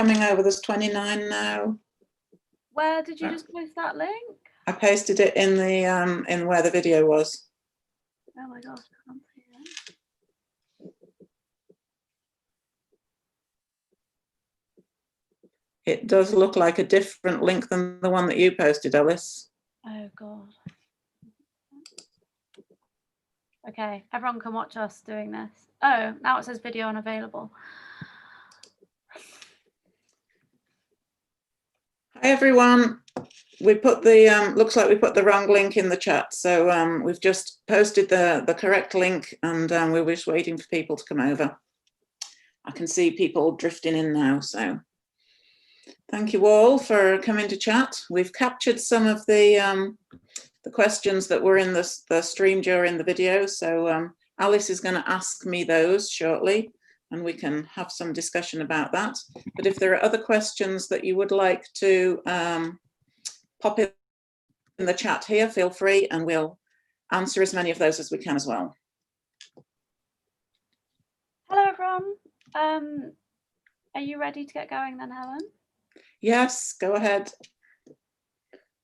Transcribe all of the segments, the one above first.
coming over. There's 29 now. Where did you just post that link? I pasted it in the in where the video was. Oh my gosh, I can't see it. It does look like a different link than the one that you posted, Alice. Oh God. Okay, everyone can watch us doing this. Oh, now it says video unavailable. Hi everyone. We put the looks like we put the wrong link in the chat, so we've just posted the correct link, and we were just waiting for people to come over. I can see people drifting in now, so thank you all for coming to chat. We've captured some of the questions that were in the stream during the video, so Alice is going to ask me those shortly, and we can have some discussion about that. But if there are other questions that you would like to pop in the chat here, feel free, and we'll answer as many of those as we can as well. Hello everyone. Are you ready to get going then, Helen? Yes, go ahead.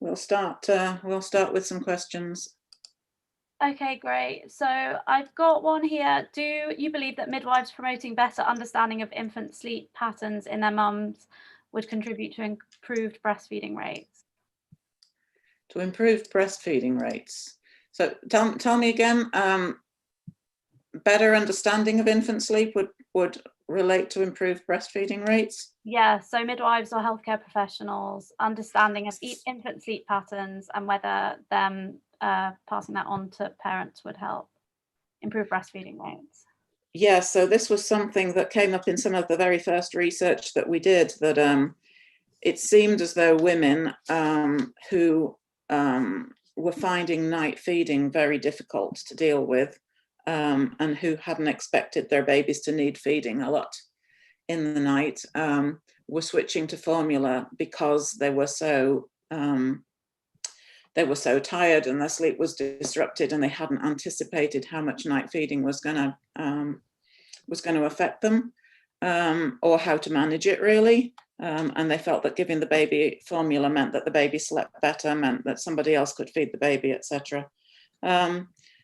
We'll start with some questions. Okay, great. So I've got one here. Do you believe that midwives promoting better understanding of infant sleep patterns in their mums would contribute to improved breastfeeding rates? To improve breastfeeding rates. So tell me again, better understanding of infant sleep would relate to improved breastfeeding rates? Yeah, so midwives or healthcare professionals understanding of infant sleep patterns and whether them passing that on to parents would help improve breastfeeding rates. Yeah, so this was something that came up in some of the very first research that we did, that it seemed as though women who were finding night feeding very difficult to deal with, and who hadn't expected their babies to need feeding a lot in the night, were switching to formula because they were so tired and their sleep was disrupted, and they hadn't anticipated how much night feeding was going to affect them, or how to manage it really. And they felt that giving the baby formula meant that the baby slept better, meant that somebody else could feed the baby, etc.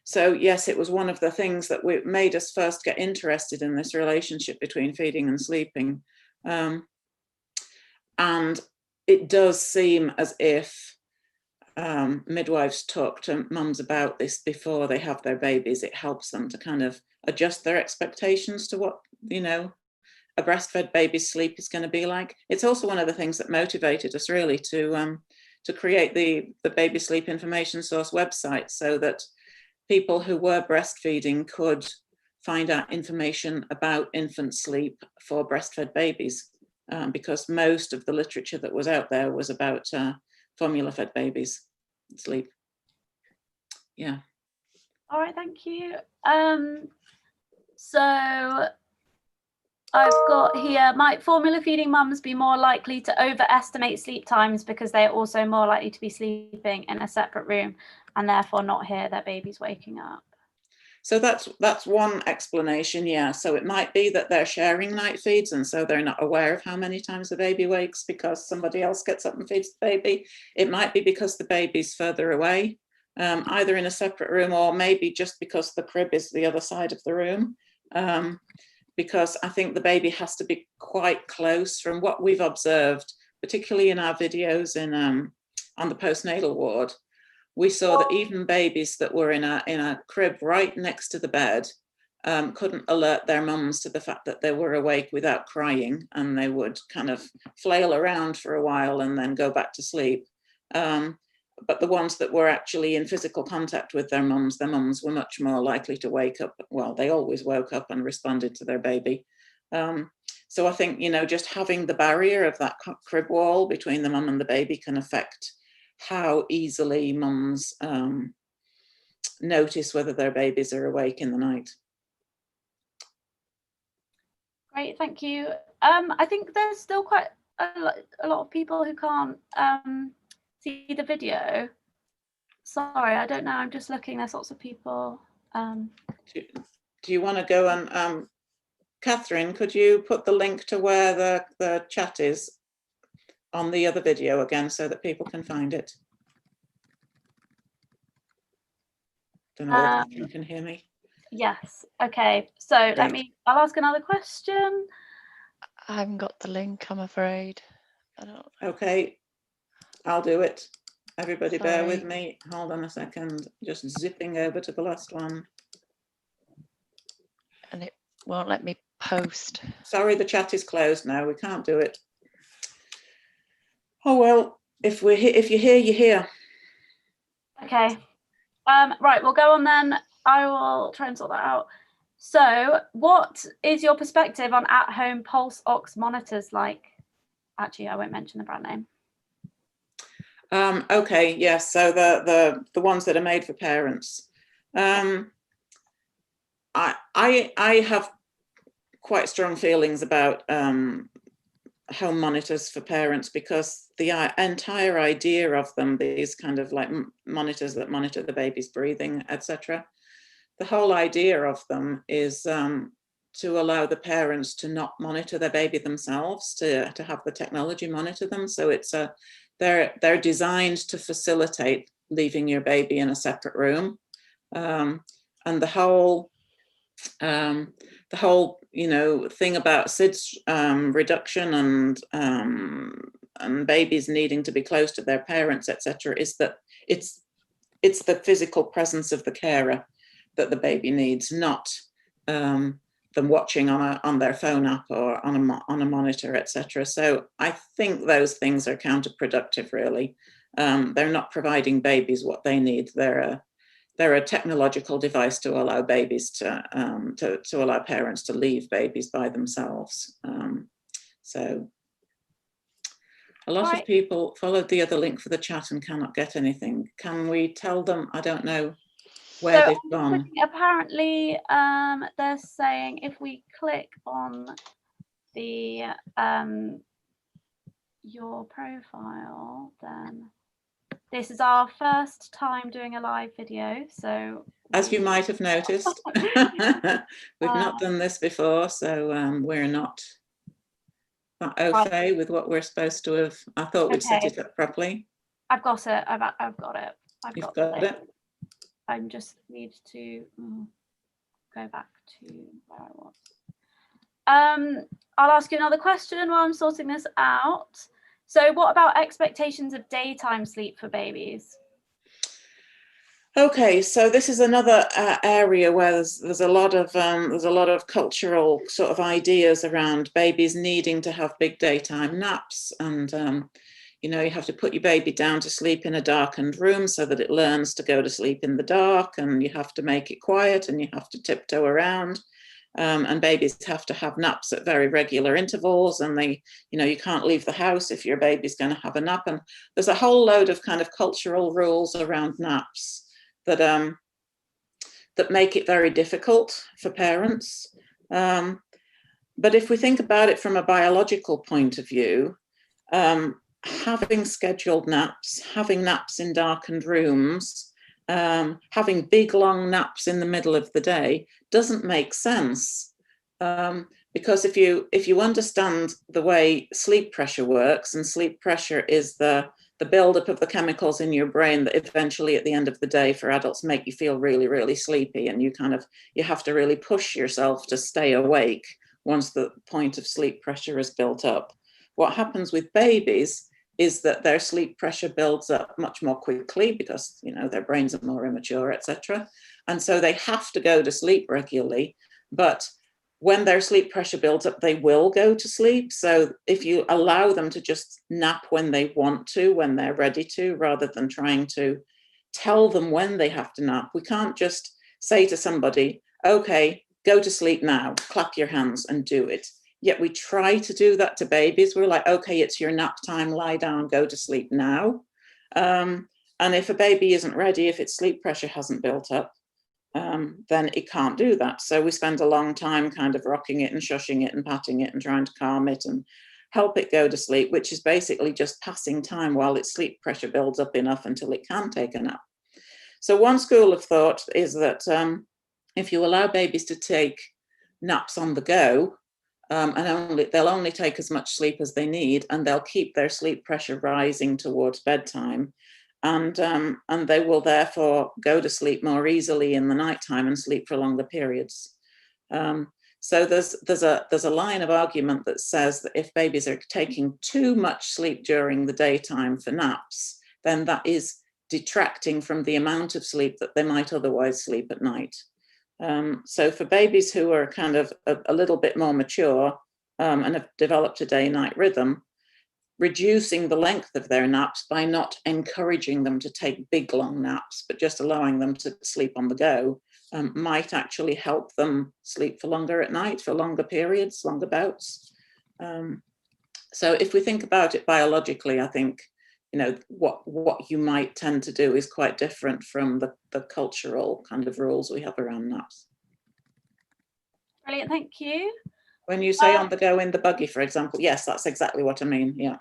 So yes, it was one of the things that made us first get interested in this relationship between feeding and sleeping. And it does seem as if midwives talk to mums about this before they have their babies. It helps them to kind of adjust their expectations to what, a breastfed baby's sleep is going to be like. It's also one of the things that motivated us really to create the baby sleep information source website, so that people who were breastfeeding could find out information about infant sleep for breastfed babies, because most of the literature that was out there was about formula-fed babies sleep. Yeah. All right, thank you. So I've got here, might formula feeding mums be more likely to overestimate sleep times because they are also more likely to be sleeping in a separate room and therefore not hear their babies waking up? So that's one explanation, yeah. So it might be that they're sharing night feeds, and so they're not aware of how many times the baby wakes because somebody else gets up and feeds the baby. It might be because the baby's further away, either in a separate room, or maybe just because the crib is the other side of the room. Because I think the baby has to be quite close. From what we've observed, particularly in our videos on the postnatal ward, we saw that even babies that were in a crib right next to the bed couldn't alert their mums to the fact that they were awake without crying, and they would kind of flail around for a while and then go back to sleep. But the ones that were actually in physical contact with their mums were much more likely to wake up. Well, they always woke up and responded to their baby. So I think, just having the barrier of that crib wall between the mum and the baby can affect how easily mums notice whether their babies are awake in the night. Great, thank you. I think there's still quite a lot of people who can't see the video. Sorry, I don't know. I'm just looking. There's lots of people. Do you want to go and Catherine, could you put the link to where the chat is on the other video again so that people can find it? Don't know whether you can hear me. Yes. Okay. So I'll ask another question. I haven't got the link, I'm afraid. I don't. Okay, I'll do it. Everybody bear with Sorry. me. Hold on a second. Just zipping over to the last one. And it won't let me post. Sorry, the chat is closed now. We can't do it. Oh well, if you're here, you're here. Okay. Right, we'll go on then. I will try and sort that out. So, what is your perspective on at-home pulse ox monitors like? Actually, I won't mention the brand name. Okay, yes. So the ones that are made for parents. I have quite strong feelings about home monitors for parents, because the entire idea of them, these kind of like monitors that monitor the baby's breathing, etc. The whole idea of them is to allow the parents to not monitor their baby themselves, to have the technology monitor them. So it's they're designed to facilitate leaving your baby in a separate room, and the whole thing about SIDS reduction and babies needing to be close to their parents, etc., is that it's the physical presence of the carer that the baby needs, not them watching on their phone app or on a monitor, etc. So I think those things are counterproductive, really. They're not providing babies what they need. They're a technological device to allow babies to allow parents to leave babies by themselves. So a lot of people followed the other link for the chat and cannot get anything. Can we tell them? I don't know where they've gone. Apparently, they're saying if we click on the your profile, then this is our first time doing a live video. So as you might have noticed, we've not done this before, so we're not au fait with what we're supposed to have. I thought we'd set it up properly. I've got it. I've got it. You've got it. I just need to go back to where I was. I'll ask you another question while I'm sorting this out. So what about expectations of daytime sleep for babies? Okay, so this is another area where there's a lot of cultural sort of ideas around babies needing to have big daytime naps, and you have to put your baby down to sleep in a darkened room so that it learns to go to sleep in the dark, and you have to make it quiet, and you have to tiptoe around, and babies have to have naps at very regular intervals, and you can't leave the house if your baby's going to have a nap, and there's a whole load of kind of cultural rules around naps that make it very difficult for parents. But if we think about it from a biological point of view, having scheduled naps, having naps in darkened rooms, having big long naps in the middle of the day doesn't make sense, because if you understand the way sleep pressure works, and sleep pressure is the buildup of the chemicals in your brain that eventually at the end of the day for adults make you feel really, really sleepy, and you have to really push yourself to stay awake once the point of sleep pressure is built up. What happens with babies is that their sleep pressure builds up much more quickly because their brains are more immature, etc. And so they have to go to sleep regularly, but when their sleep pressure builds up, they will go to sleep. So if you allow them to just nap when they want to, when they're ready to, rather than trying to tell them when they have to nap, we can't just say to somebody, okay, go to sleep now, clap your hands and do it. Yet we try to do that to babies. We're like, okay, it's your nap time, lie down, go to sleep now. And if a baby isn't ready, if its sleep pressure hasn't built up, then it can't do that. So we spend a long time kind of rocking it and shushing it and patting it and trying to calm it and help it go to sleep, which is basically just passing time while its sleep pressure builds up enough until it can take a nap. So one school of thought is that if you allow babies to take naps on the go, and they'll only take as much sleep as they need, and they'll keep their sleep pressure rising towards bedtime, and they will therefore go to sleep more easily in the nighttime and sleep for longer periods. So there's a line of argument that says that if babies are taking too much sleep during the daytime for naps, then that is detracting from the amount of sleep that they might otherwise sleep at night. So for babies who are kind of a little bit more mature and have developed a day-night rhythm, reducing the length of their naps by not encouraging them to take big, long naps, but just allowing them to sleep on the go, might actually help them sleep for longer at night, for longer periods, longer bouts. So if we think about it biologically, I think, you know, what you might tend to do is quite different from the cultural kind of rules we have around naps. Brilliant, thank you. When you say on the go in the buggy, for example, yes, that's exactly what I mean, yeah.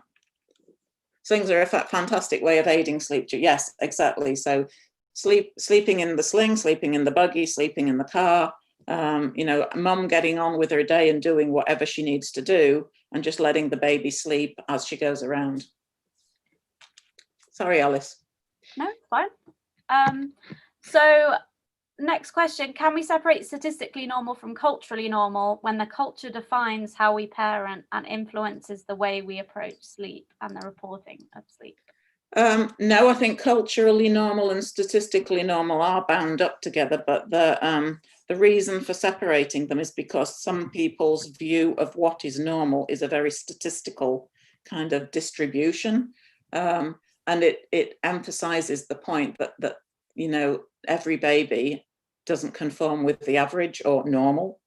Slings are a fantastic way of aiding sleep. Yes, exactly. So sleeping in the sling, sleeping in the buggy, sleeping in the car, you know, mum getting on with her day and doing whatever she needs to do and just letting the baby sleep as she goes around. Sorry, Alice. No, it's fine. So next question, can we separate statistically normal from culturally normal when the culture defines how we parent and influences the way we approach sleep and the reporting of sleep? No, I think culturally normal and statistically normal are bound up together, but the reason for separating them is because some people's view of what is normal is a very statistical kind of distribution. And it emphasizes the point that you know, every baby doesn't conform with the average or normal.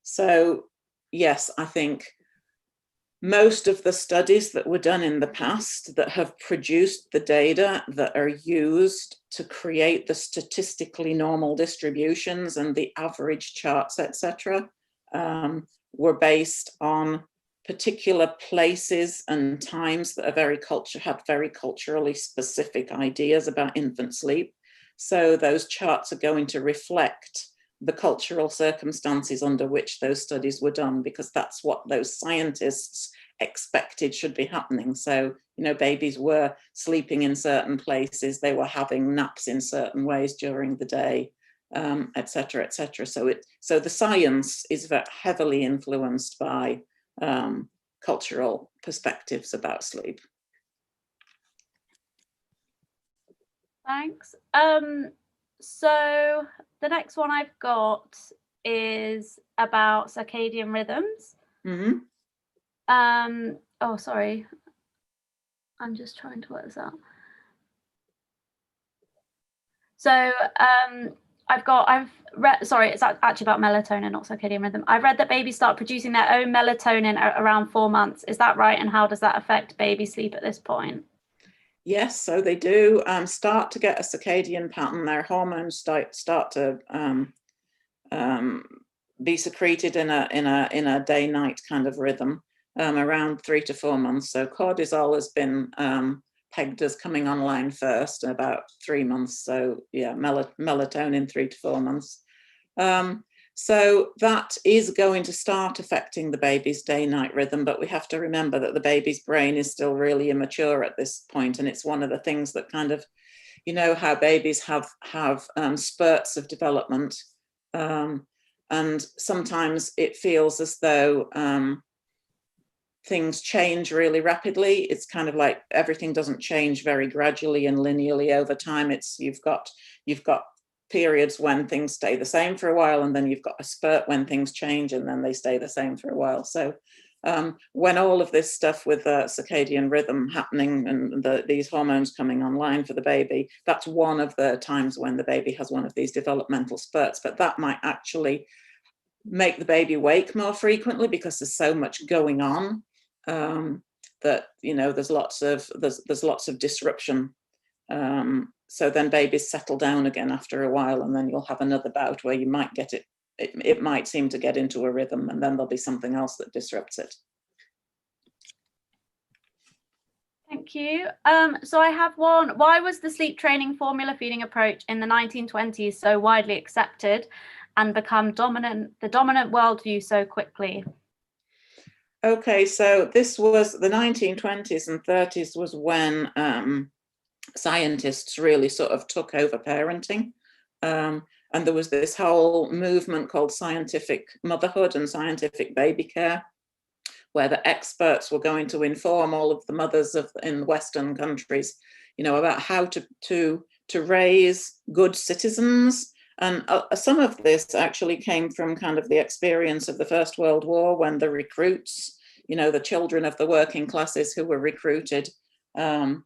So yes, I think most of the studies that were done in the past that have produced the data that are used to create the statistically normal distributions and the average charts, etc., were based on particular places and times that are had very culturally specific ideas about infant sleep. So those charts are going to reflect the cultural circumstances under which those studies were done, because that's what those scientists expected should be happening. So, you know, babies were sleeping in certain places, they were having naps in certain ways during the day, etc., etc. So the science is very heavily influenced by cultural perspectives about sleep. Thanks. So the next one I've got is about circadian rhythms. Mm-hmm. Oh, sorry. I'm just trying to work this out. So I've read, sorry, it's actually about melatonin, not circadian rhythm. I've read that babies start producing their own melatonin around 4 months. Is that right? And how does that affect baby sleep at this point? Yes, so they do start to get a circadian pattern. Their hormones start to be secreted in a day-night kind of rhythm around 3 to 4 months. So cortisol has been pegged as coming online first in about 3 months. So yeah, melatonin 3 to 4 months. So that is going to start affecting the baby's day-night rhythm, but we have to remember that the baby's brain is still really immature at this point, and it's one of the things that kind of, you know, how babies have spurts of development, and sometimes it feels as though things change really rapidly. It's kind of like everything doesn't change very gradually and linearly over time. It's you've got periods when things stay the same for a while, and then you've got a spurt when things change and then they stay the same for a while. So when all of this stuff with circadian rhythm happening and these hormones coming online for the baby, that's one of the times when the baby has one of these developmental spurts. But that might actually make the baby wake more frequently because there's so much going on that, you know, there's lots of disruption. So then babies settle down again after a while, and then you'll have another bout where you might get it might seem to get into a rhythm, and then there'll be something else that disrupts it. Thank you. So I have one. Why was the sleep training formula feeding approach in the 1920s so widely accepted? and become the dominant worldview so quickly? Okay, so this was the 1920s and 30s was when scientists really sort of took over parenting. And there was this whole movement called scientific motherhood and scientific baby care, where the experts were going to inform all of the mothers in Western countries, about how to raise good citizens. And some of this actually came from kind of the experience of the First World War, when the recruits, the children of the working classes who were recruited to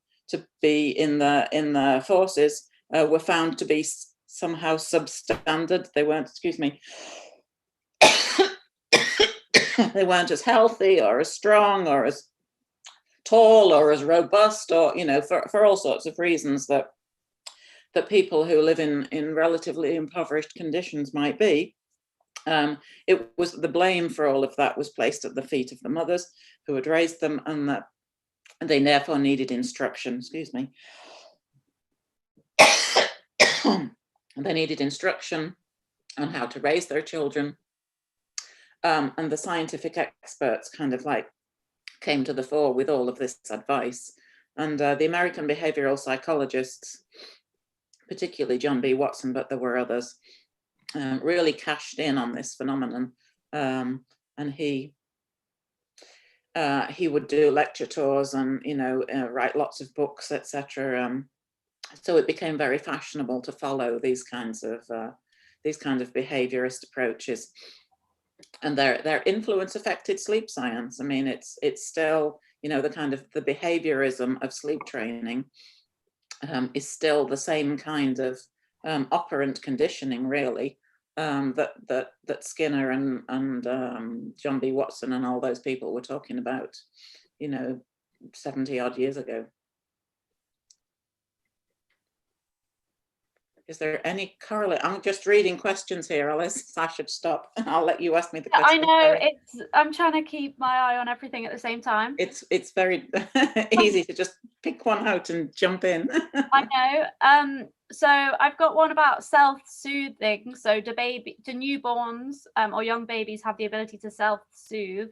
be in the forces were found to be somehow substandard. They weren't, excuse me, they weren't as healthy or as strong or as tall or as robust, or for all sorts of reasons that people who live in relatively impoverished conditions might be. It was the blame for all of that was placed at the feet of the mothers who had raised them, and that they therefore needed instruction. Excuse me. They needed instruction on how to raise their children. And the scientific experts kind of like came to the fore with all of this advice. And the American behavioral psychologists, particularly John B. Watson, but there were others, really cashed in on this phenomenon. And he would do lecture tours and, write lots of books, etc. So it became very fashionable to follow these kinds of behaviorist approaches. And their influence affected sleep science. I mean, it's still, the kind of the behaviorism of sleep training is still the same kind of operant conditioning, really, that Skinner and John B. Watson and all those people were talking about, 70 odd years ago. Is there any correlate? I'm just reading questions here, Alice. I should stop. I'll let you ask me the question. I know, I'm trying to keep my eye on everything at the same time. It's very easy to just pick one out and jump in. I know. So I've got one about self-soothing. So do newborns or young babies have the ability to self-soothe?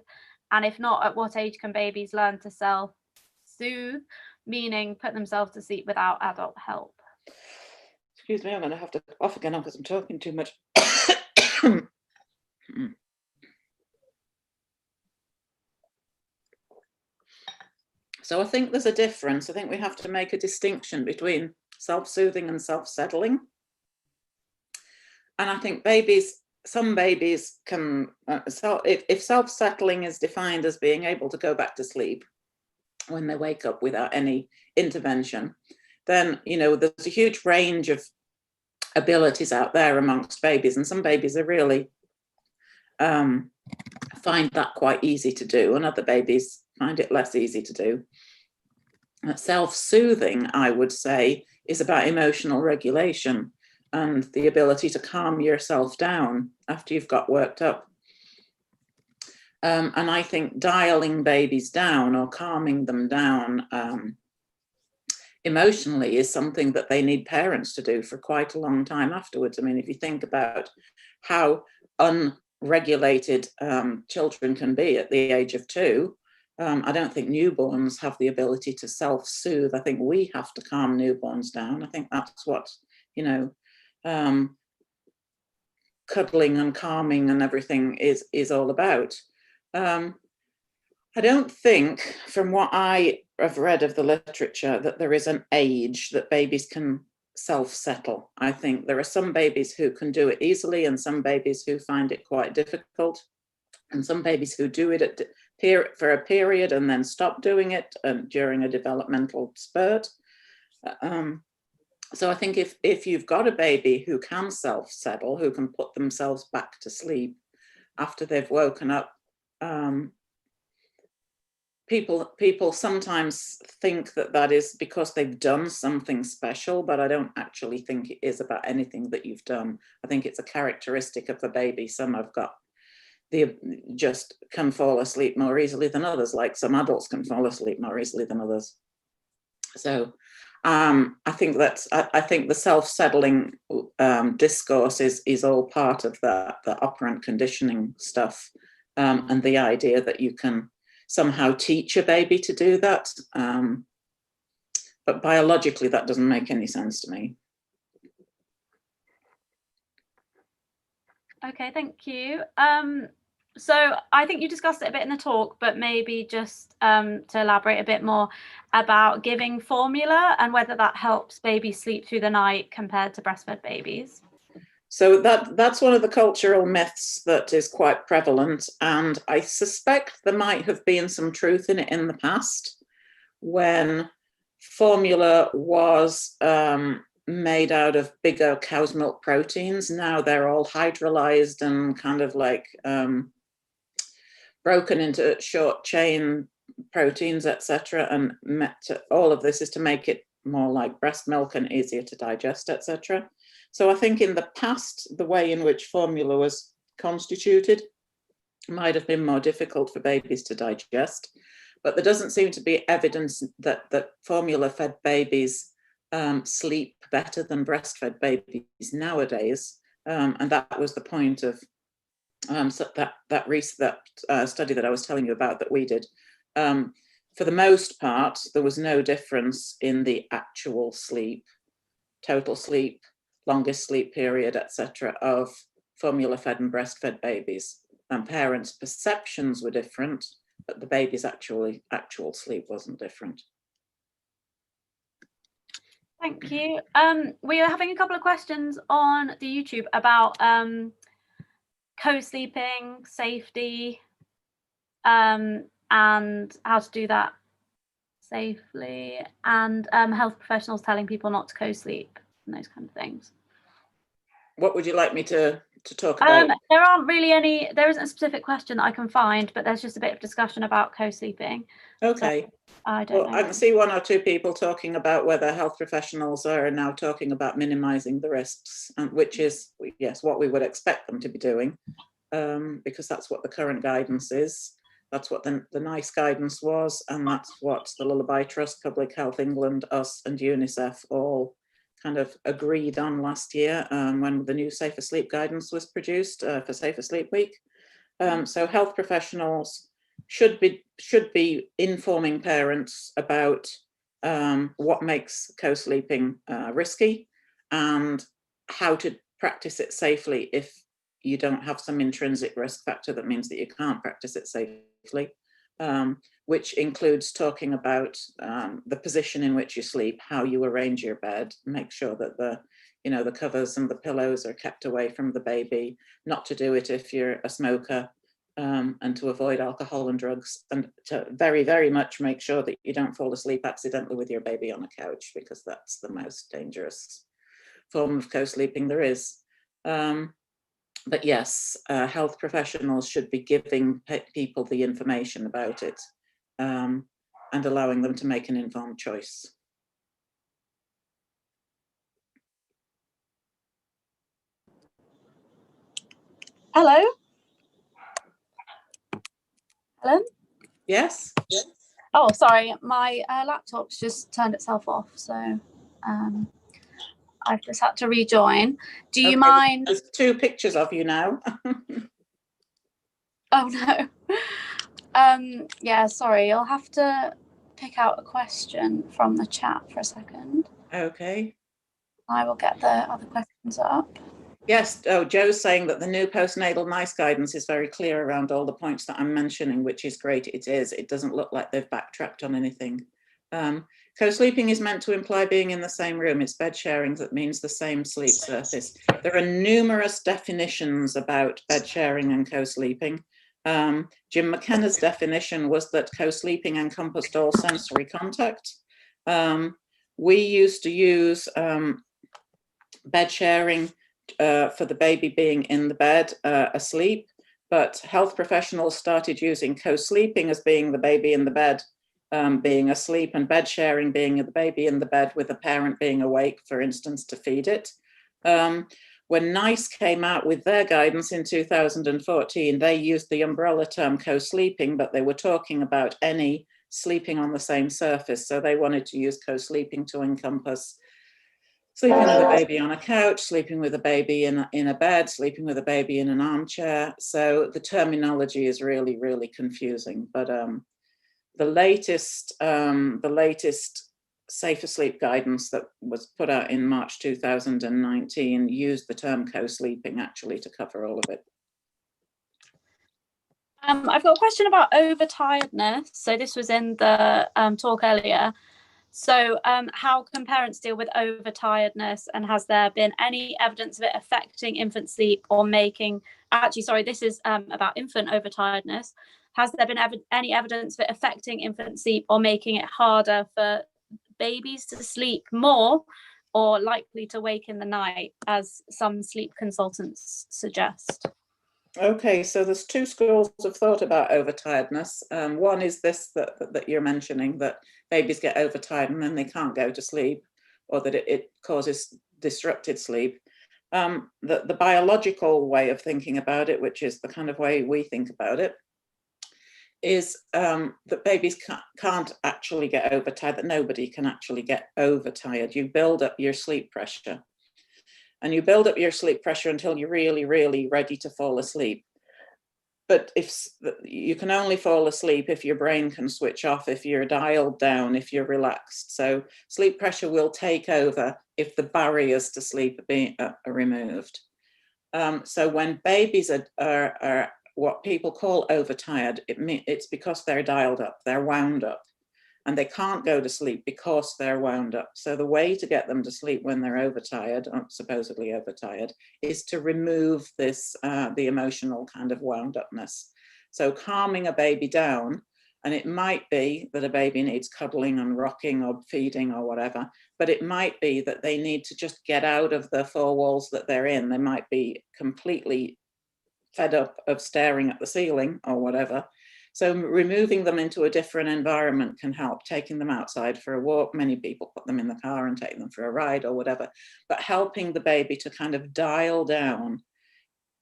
And if not, at what age can babies learn to self-soothe, meaning put themselves to sleep without adult help? Excuse me, I'm going to have to off again because I'm talking too much. So I think there's a difference. I think we have to make a distinction between self-soothing and self-settling. And I think some babies can, if self-settling is defined as being able to go back to sleep when they wake up without any intervention, then, there's a huge range of abilities out there amongst babies, and some babies are really find that quite easy to do, and other babies find it less easy to do. Self-soothing, I would say, is about emotional regulation and the ability to calm yourself down after you've got worked up. And I think dialing babies down or calming them down emotionally is something that they need parents to do for quite a long time afterwards. I mean, if you think about how unregulated children can be at the age of 2, I don't think newborns have the ability to self-soothe. I think we have to calm newborns down. I think that's what, cuddling and calming and everything is all about. I don't think, from what I have read of the literature, that there is an age that babies can self-settle. I think there are some babies who can do it easily and some babies who find it quite difficult, and some babies who do it for a period and then stop doing it during a developmental spurt. So I think if you've got a baby who can self-settle, who can put themselves back to sleep after they've woken up, people sometimes think that is because they've done something special, but I don't actually think it is about anything that you've done. I think it's a characteristic of the baby. Some have got just can fall asleep more easily than others, like some adults can fall asleep more easily than others. So I think I think the self-settling discourse is all part of the operant conditioning stuff, and the idea that you can somehow teach a baby to do that. But biologically, that doesn't make any sense to me. Okay, thank you. So I think you discussed it a bit in the talk, but maybe just to elaborate a bit more about giving formula and whether that helps babies sleep through the night compared to breastfed babies. So that's one of the cultural myths that is quite prevalent, and I suspect there might have been some truth in it in the past when formula was made out of bigger cow's milk proteins. Now they're all hydrolyzed and kind of like broken into short chain proteins, etc. And all of this is to make it more like breast milk and easier to digest, etc. So I think in the past, the way in which formula was constituted might have been more difficult for babies to digest. But there doesn't seem to be evidence that formula-fed babies sleep better than breastfed babies nowadays. And that was the point of so that study that I was telling you about that we did. For the most part, there was no difference in the actual sleep, total sleep, longest sleep period, etc., of formula-fed and breastfed babies. And parents' perceptions were different, but the baby's actual sleep wasn't different. Thank you. We are having a couple of questions on the YouTube about co-sleeping, safety, and how to do that safely, and health professionals telling people not to co-sleep and those kind of things. What would you like me to talk about? There aren't really any, there isn't a specific question that I can find, but there's just a bit of discussion about co-sleeping. Okay. So I don't know. I can see one or two people talking about whether health professionals are now talking about minimizing the risks, which is, yes, what we would expect them to be doing, because that's what the current guidance is. That's what the NICE guidance was, and that's what the Lullaby Trust, Public Health England, us and UNICEF all kind of agreed on last year when the new Safer Sleep guidance was produced for Safer Sleep Week. So health professionals should be informing parents about what makes co-sleeping risky and how to practice it safely if you don't have some intrinsic risk factor that means that you can't practice it safely, which includes talking about the position in which you sleep, how you arrange your bed, make sure that the covers and the pillows are kept away from the baby, not to do it if you're a smoker, and to avoid alcohol and drugs, and to very, very much make sure that you don't fall asleep accidentally with your baby on a couch, because that's the most dangerous form of co-sleeping there is. But yes, health professionals should be giving people the information about it and allowing them to make an informed choice. Hello? Helen? Yes? Oh, sorry, my laptop's just turned itself off, so I've just had to rejoin. Do you mind? There's two pictures of you now. Oh no. Yeah, sorry, you'll have to pick out a question from the chat for a second. Okay. I will get the other questions up. Yes, Joe's saying that the new postnatal NICE guidance is very clear around all the points that I'm mentioning, which is great. It is. It doesn't look like they've backtracked on anything. Co-sleeping is meant to imply being in the same room. It's bed sharing that means the same sleep surface. There are numerous definitions about bed sharing and co-sleeping. Jim McKenna's definition was that co-sleeping encompassed all sensory contact. We used to use bed sharing for the baby being in the bed asleep, but health professionals started using co-sleeping as being the baby in the bed being asleep, and bed sharing being the baby in the bed with the parent being awake, for instance, to feed it. When NICE came out with their guidance in 2014, they used the umbrella term co-sleeping, but they were talking about any sleeping on the same surface. So they wanted to use co-sleeping to encompass sleeping with a baby on a couch, sleeping with a baby in a bed, sleeping with a baby in an armchair. So the terminology is really, really confusing. But the latest safer sleep guidance that was put out in March 2019 used the term co-sleeping actually to cover all of it. I've got a question about overtiredness. So this was in the talk earlier. So how can parents deal with overtiredness, and has there been any evidence of it affecting infant sleep or making, actually, sorry, this is about infant overtiredness. Has there been any evidence of it affecting infant sleep or making it harder for babies to sleep more or likely to wake in the night, as some sleep consultants suggest? Okay, so there's two schools of thought about overtiredness. One is this that you're mentioning, that babies get overtired and then they can't go to sleep, or that it causes disrupted sleep. The biological way of thinking about it, which is the kind of way we think about it, is that babies can't actually get overtired, that nobody can actually get overtired. You build up your sleep pressure. And you build up your sleep pressure until you're really, really ready to fall asleep. But if you can only fall asleep if your brain can switch off, if you're dialed down, if you're relaxed. So sleep pressure will take over if the barriers to sleep are removed. So when babies are what people call overtired, it's because they're dialed up, they're wound up. And they can't go to sleep because they're wound up. So the way to get them to sleep when they're overtired, or supposedly overtired, is to remove this, the emotional kind of wound upness. So calming a baby down, and it might be that a baby needs cuddling and rocking or feeding or whatever, but it might be that they need to just get out of the four walls that they're in. They might be completely fed up of staring at the ceiling or whatever. So removing them into a different environment can help, taking them outside for a walk. Many people put them in the car and take them for a ride or whatever, but helping the baby to kind of dial down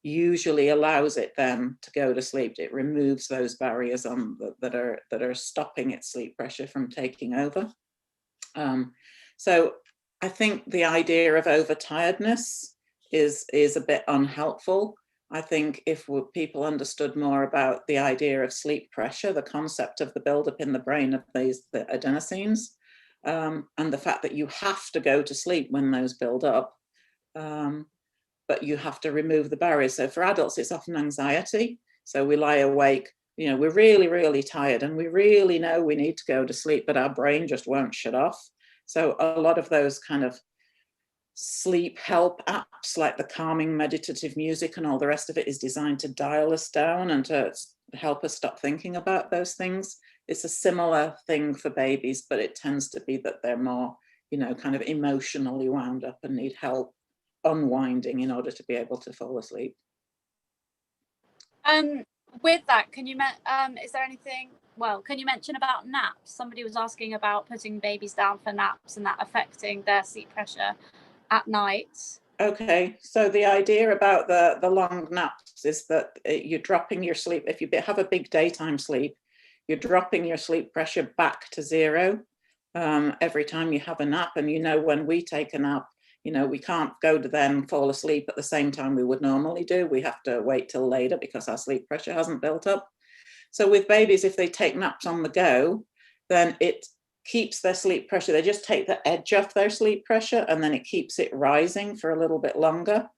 usually allows it then to go to sleep. It removes those barriers that are stopping its sleep pressure from taking over. So I think the idea of overtiredness is a bit unhelpful. I think if people understood more about the idea of sleep pressure, the concept of the buildup in the brain of the adenosines, and the fact that you have to go to sleep when those build up, but you have to remove the barriers. So for adults, it's often anxiety. So we lie awake, you know, we're really, really tired and we really know we need to go to sleep, but our brain just won't shut off. So a lot of those kind of sleep help apps like the calming meditative music and all the rest of it is designed to dial us down and to help us stop thinking about those things. It's a similar thing for babies, but it tends to be that they're more, you know, kind of emotionally wound up and need help unwinding in order to be able to fall asleep. With that, can you is there anything, well, can you mention about naps? Somebody was asking about putting babies down for naps and that affecting their sleep pressure at night. Okay, so the idea about the long naps is that you're dropping your sleep. If you have a big daytime sleep, you're dropping your sleep pressure back to zero every time you have a nap. And you know, when we take a nap, you know, we can't go to then fall asleep at the same time we would normally do. We have to wait till later because our sleep pressure hasn't built up. So with babies, if they take naps on the go, then it keeps their sleep pressure. They just take the edge off their sleep pressure and then it keeps it rising for a little bit longer.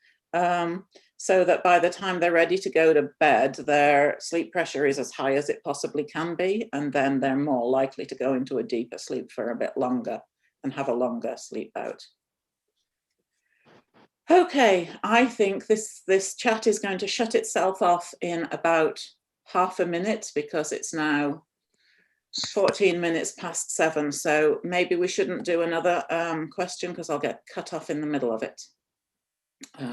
So that by the time they're ready to go to bed, their sleep pressure is as high as it possibly can be. And then they're more likely to go into a deeper sleep for a bit longer and have a longer sleep out. Okay, I think this chat is going to shut itself off in about half a minute because it's now 14 minutes past 7. So maybe we shouldn't do another question because I'll get cut off in the middle of it.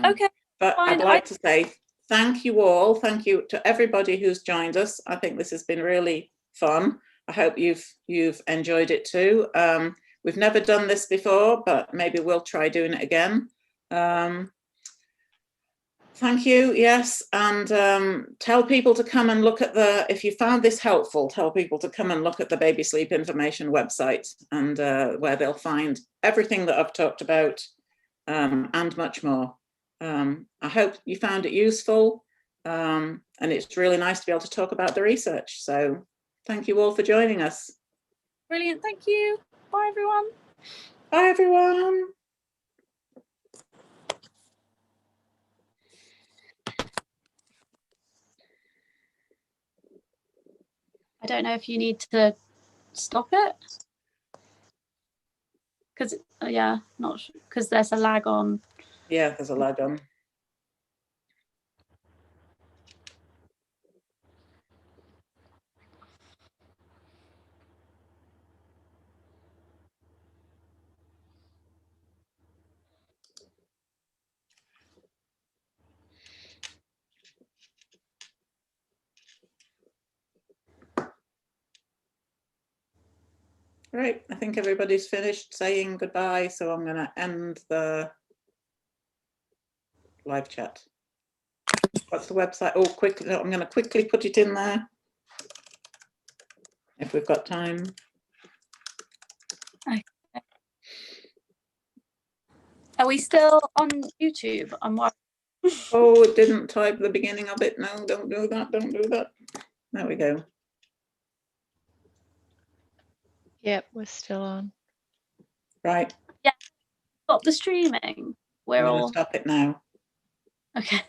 Okay. But fine. I'd like to say thank you all. Thank you to everybody who's joined us. I think this has been really fun. I hope you've enjoyed it too. We've never done this before, but maybe we'll try doing it again. Thank you. Yes, and tell people to come and look at if you found this helpful, tell people to come and look at the baby sleep information website, and where they'll find everything that I've talked about, and much more. I hope you found it useful, and it's really nice to be able to talk about the research. So thank you all for joining us. Brilliant. Thank you. Bye, everyone. Bye, everyone. I don't know if you need to stop it. Because, yeah, not because there's a lag on. Yeah, there's a lag on. Right, I think everybody's finished saying goodbye, so I'm going to end the live chat. What's the website? Oh, quickly, I'm going to quickly put it in there if we've got time. Okay. Are we still on YouTube? I'm worried. Oh, it didn't type the beginning of it. No, don't do that. Don't do that. There we go. Yep, we're still on. Right. Yeah, stop the streaming. We're I'm going all to stop it now. okay.